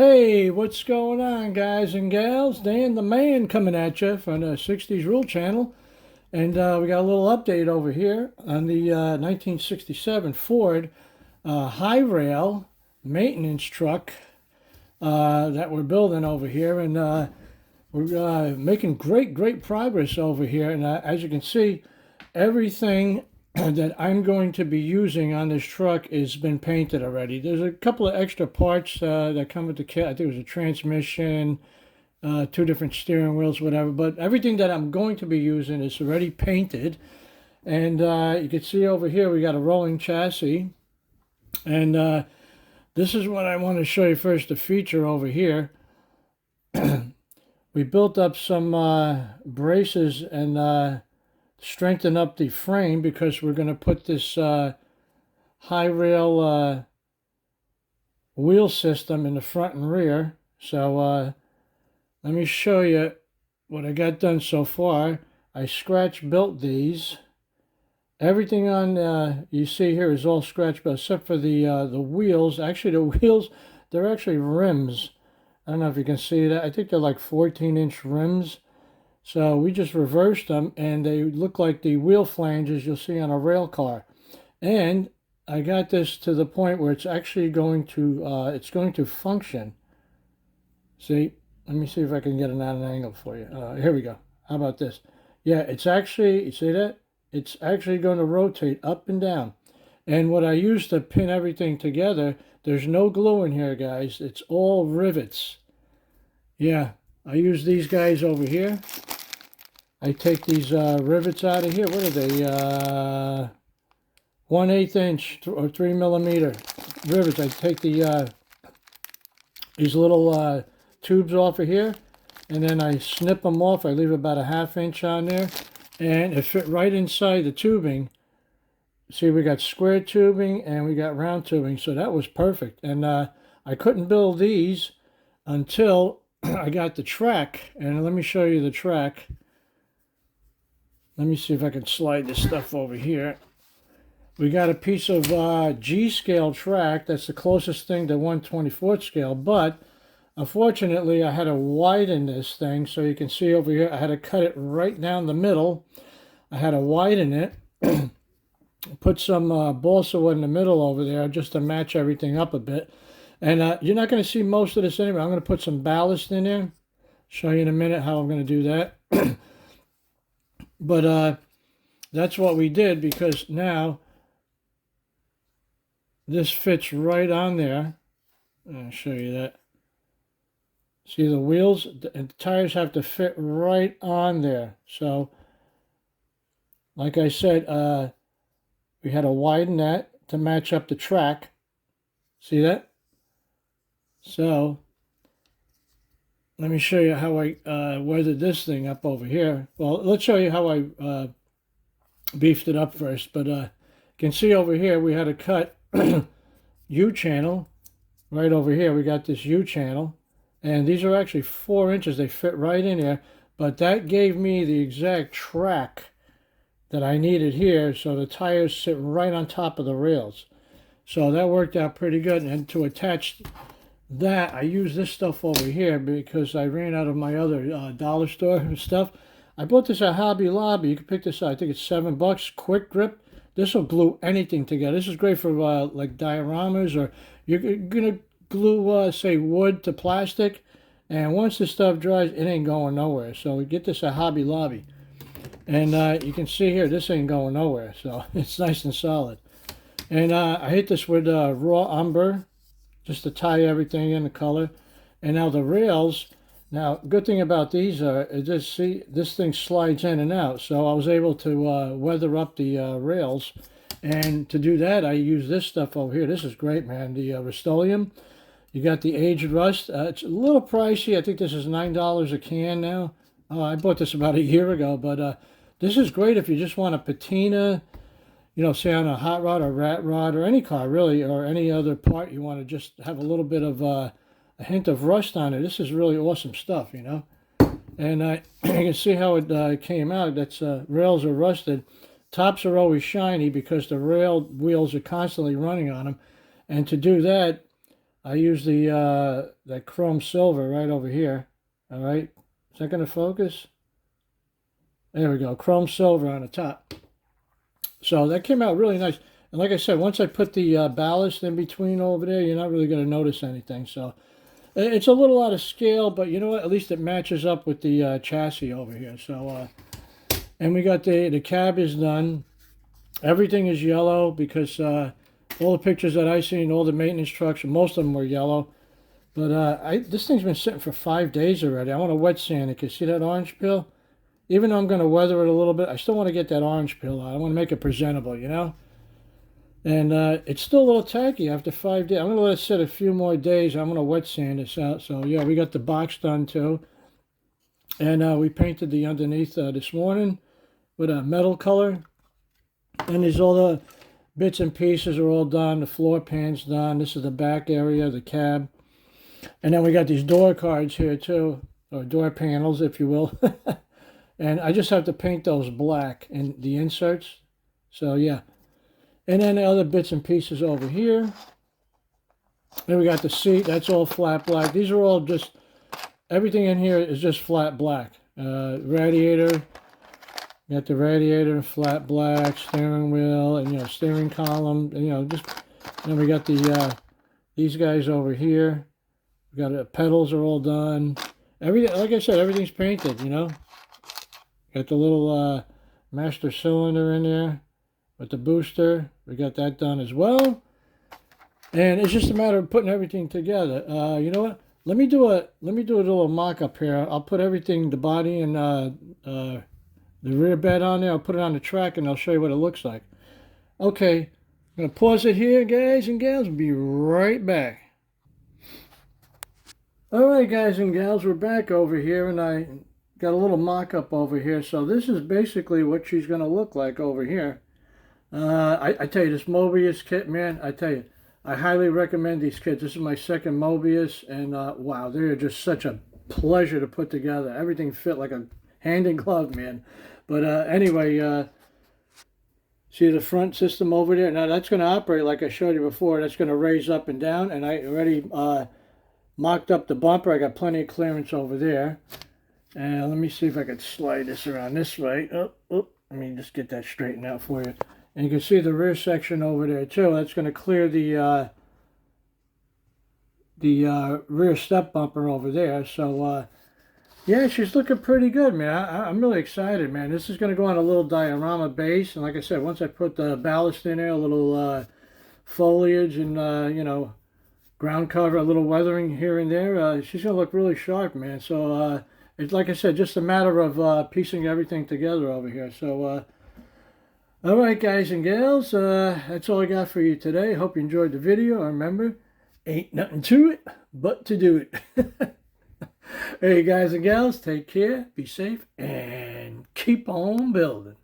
Hey, what's going on, guys and gals? Dan the Man coming at you from the 60s Rule Channel. And we got a little update over here on the 1967 Ford high rail maintenance truck that we're building over here. And we're making great progress over here. And as you can see, everything that I'm going to be using on this truck has been painted already. There's a couple of extra parts that come with the kit. I think it was a transmission, two different steering wheels, whatever. But everything that I'm going to be using is already painted. And you can see over here we got a rolling chassis. And this is what I want to show you first, the feature over here. We built up some braces and strengthen up the frame because we're going to put this high rail wheel system in the front and rear. So let me show you what I got done so far. I scratch built these. Everything on you see here is all scratch built except for the wheels. Actually, the wheels, they're actually rims. I don't know if you can see that. I think they're like 14-inch rims. So we just reversed them, and they look like the wheel flanges you'll see on a rail car. And I got this to the point where it's actually going to function. See, let me see if I can get it at an angle for you. Here we go. How about this? Yeah, it's actually, you see that? It's actually going to rotate up and down. And what I used to pin everything together, there's no glue in here, guys. It's all rivets. Yeah, I use these guys over here. I take these rivets out of here. What are they? 1/8 inch or 3 millimeter rivets. I take these little tubes off of here, and then I snip them off. I leave about a 1/2 inch on there, and it fit right inside the tubing. See, we got square tubing and we got round tubing, so that was perfect. And I couldn't build these until I got the track, and let me show you the track. Let me see if I can slide this stuff over here. We got a piece of G-scale track. That's the closest thing to 1/24 scale, but unfortunately I had to widen this thing, so you can see over here I had to cut it right down the middle. I had to widen it, put some balsa wood in the middle over there just to match everything up a bit. And you're not going to see most of this anyway. I'm going to put some ballast in there. Show you in a minute how I'm going to do that. But that's what we did, because now this fits right on there. I'll show you that. See the wheels and the tires have to fit right on there. So, like I said, we had to widen that to match up the track. See that? So, let me show you how I weathered this thing up over here. Well, let's show you how I beefed it up first. But you can see over here we had to cut U-channel. Right over here we got this U-channel. And these are actually 4 inches. They fit right in here. But that gave me the exact track that I needed here. So the tires sit right on top of the rails. So that worked out pretty good. And to attach that, I use this stuff over here because I ran out of my other dollar store stuff. I bought this at Hobby Lobby. You can pick this up. I think it's $7. Quick grip. This will glue anything together. This is great for like dioramas, or you're gonna glue say wood to plastic, and once the stuff dries, it ain't going nowhere. So we get this at Hobby Lobby, and you can see here this ain't going nowhere. So it's nice and solid. And I hit this with raw umber, just to tie everything in the color. And now the rails, now good thing about these are, just see, this thing slides in and out. So I was able to weather up the rails. And to do that, I use this stuff over here. This is great, man. The Rust-Oleum. You got the aged rust. It's a little pricey. I think this is $9 a can now. I bought this about a year ago. But this is great if you just want a patina, you know, say on a hot rod or rat rod or any car really, or any other part you want to just have a little bit of a hint of rust on it. This is really awesome stuff, you know. And you can see how it came out. That's rails are rusted. Tops are always shiny because the rail wheels are constantly running on them. And to do that, I use the that chrome silver right over here. All right, is that going to focus? There we go, chrome silver on the top. So that came out really nice. And like I said, once I put the ballast in between over there, you're not really going to notice anything. So it's a little out of scale, but you know what? At least it matches up with the chassis over here. So, and we got the cab is done. Everything is yellow because all the pictures that I seen, all the maintenance trucks, most of them were yellow. But this thing's been sitting for 5 days already. I want to wet sand it. Can you see that orange peel? Even though I'm going to weather it a little bit, I still want to get that orange peel out. I want to make it presentable, you know? And it's still a little tacky after 5 days. I'm going to let it sit a few more days. I'm going to wet sand this out. So, yeah, we got the box done, too. And we painted the underneath this morning with a metal color. And these all the bits and pieces are all done. The floor pan's done. This is the back area, the cab. And then we got these door cards here, too. Or door panels, if you will. And I just have to paint those black in the inserts. So, yeah. And then the other bits and pieces over here. Then we got the seat. That's all flat black. These are all just, everything in here is just flat black. Radiator. Got the radiator, flat black, steering wheel, and, you know, steering column. And, you know, just, then we got the, these guys over here. We got the pedals are all done. Everything, like I said, everything's painted, you know. Got the little master cylinder in there with the booster. We got that done as well. And it's just a matter of putting everything together. You know what? Let me do a little mock-up here. I'll put everything, the body and the rear bed on there. I'll put it on the track and I'll show you what it looks like. Okay, I'm going to pause it here, guys and gals. I'll be right back. All right, guys and gals, we're back over here, and I got a little mock-up over here. So this is basically what she's going to look like over here. I tell you, this Mobius kit, man, I tell you, I highly recommend these kits. This is my second Mobius, and wow, they're just such a pleasure to put together. Everything fit like a hand in glove, man. But anyway, see the front system over there? Now that's going to operate like I showed you before. That's going to raise up and down, and I already mocked up the bumper. I got plenty of clearance over there. And let me see if I could slide this around this way. Oh, let me just get that straightened out for you. And you can see the rear section over there too. That's going to clear the rear step bumper over there. So yeah, she's looking pretty good, man. I'm really excited, man. This is going to go on a little diorama base. And like I said, once I put the ballast in there, a little foliage and, you know, ground cover, a little weathering here and there, she's going to look really sharp, man. So it's, like I said, just a matter of piecing everything together over here. So, all right, guys and gals, that's all I got for you today. Hope you enjoyed the video. Remember, ain't nothing to it but to do it. Hey, guys and gals, take care, be safe, and keep on building.